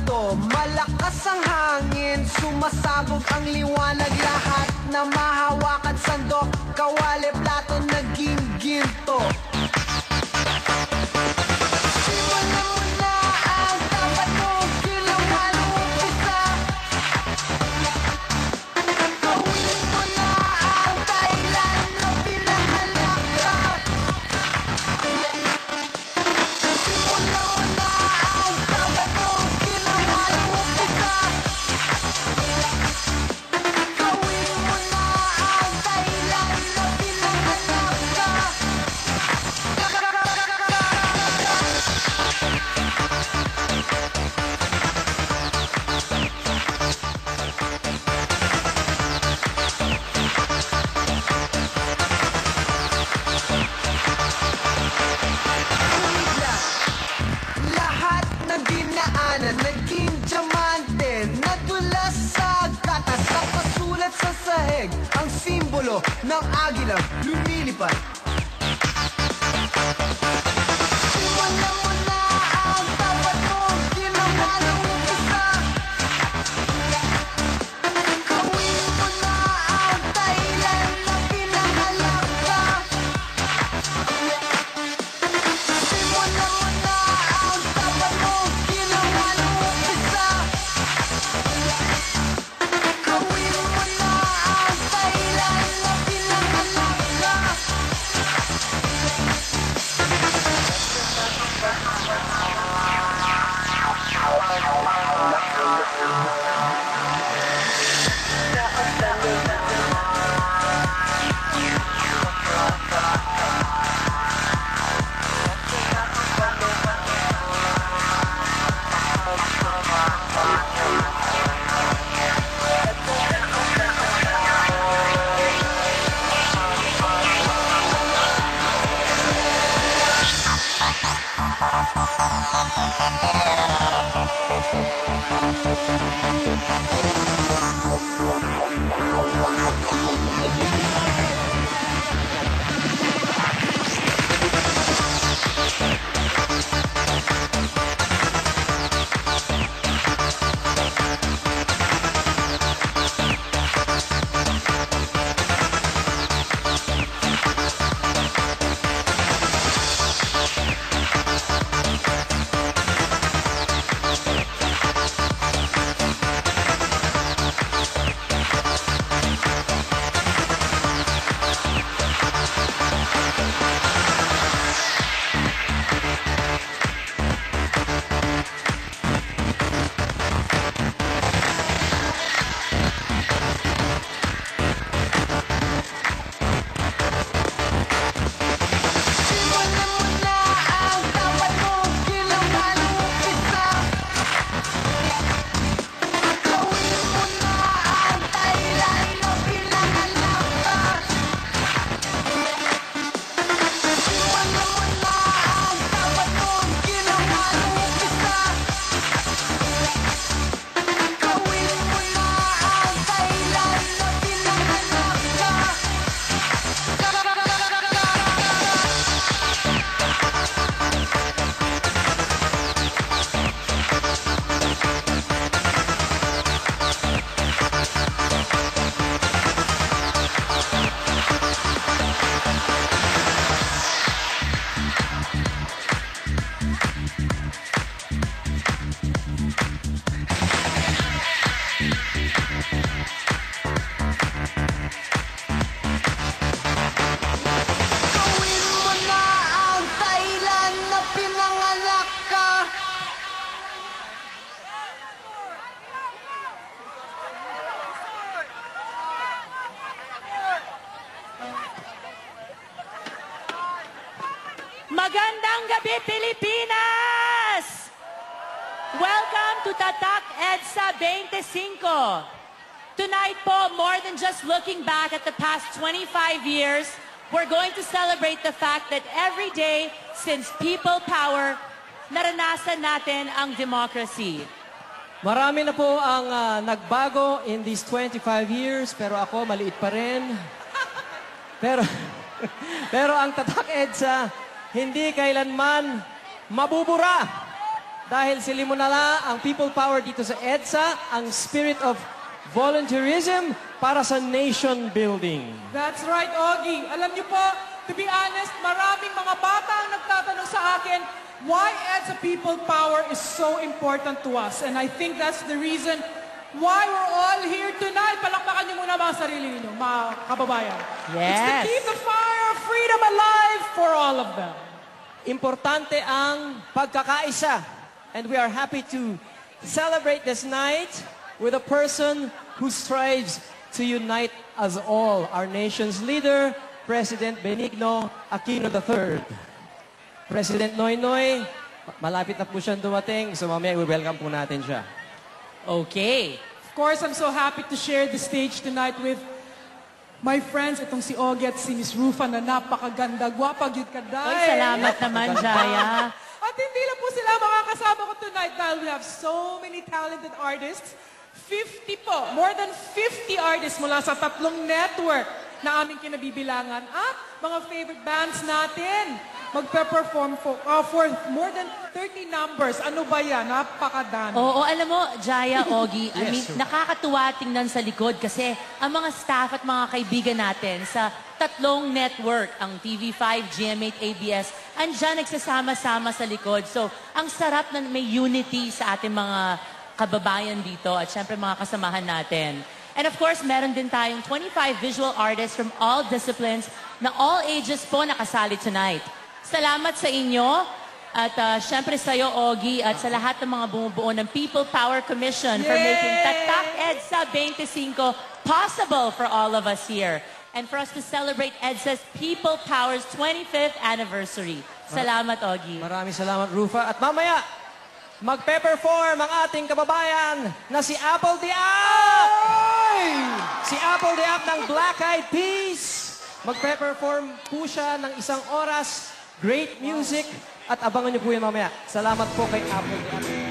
to, malakas ang hangin, sumasabog ang liwanag, lahat na mahawakan sandok, kawali, plato, naging ginto. Naging diamante, nadulas sa gatas, nakasulat sa sahig, ang simbolo ng agilang lumilipad. Simulan mo na ang tapat mo, ginawa ng umpisa. Gawin mo na ang dahilan na pinangalan ka. Simulan mo na ang tapat mo, ginawa ng umpisa. Gawin mo na ang dahilan na pinangalan ka. Magandang gabi, Pilipinas! Welcome to Tatak EDSA 25. Tonight po, more than just looking back at the past 25 years, we're going to celebrate the fact that every day since people power, naranasan natin ang democracy. Marami na po ang nagbago in these 25 years, pero ako maliit pa rin. Pero ang Tatak EDSA, hindi kailanman mabubura. Dahil silimunala ang people power dito sa EDSA, ang spirit of volunteerism para sa nation building. That's right, Ogie. Alam niyo po, to be honest, maraming mga bata ang nagtatanong sa akin, why EDSA People Power is so important to us. And I think that's the reason why we're all here tonight. Palakpakan niyo muna mga sarili niyo, mga kababayan. It's to Yes. keep the fire of freedom alive for all of them. Importante ang pagkakaisa. And we are happy to celebrate this night with a person who strives to unite us all, our nation's leader, President Benigno Aquino III. President Noynoy, malapit na po siyang dumating, so mamaya welcome po natin siya. Okay. Of course, I'm so happy to share the stage tonight with my friends. Itong si Ogie at si Miss Rufa na napakaganda. Gwapa, gyud ka Oy, dahil. salamat naman, Jaya. At hindi lang po sila makakasama ko tonight dahil we have so many talented artists. 50 po, more than 50 artists mula sa 3 network na aming kinabibilangan. At mga favorite bands natin magpe-perform for more than 30 numbers. Ano ba yan? Napakadami. Oo, alam mo, Jaya, Ogie, I mean, nakakatuwa tingnan sa likod kasi ang mga staff at mga kaibigan natin sa 3 network, ang TV5, GMA, ABS, andyan nagsasama-sama sa likod. So, ang sarap na may unity sa ating mga kababayan dito at syempre mga kasamahan natin. And of course, meron din tayong 25 visual artists from all disciplines na all ages po nakasali tonight. Salamat sa inyo at syempre sa iyo, Ogie, at sa lahat ng mga bumubuo ng People Power Commission for making Tatak EDSA 25 possible for all of us here. And for us to celebrate EDSA's People Power's 25th anniversary. Salamat, Ogie. Maraming salamat, Rufa. At mamaya, magpe-perform ang ating kababayan na si Apple Diab! Si Apple Diab ng Black Eyed Peas. Magpe-perform po siya ng 1 oras. Great music. At abangan niyo po yan mamaya. Salamat po kay Apple Diab.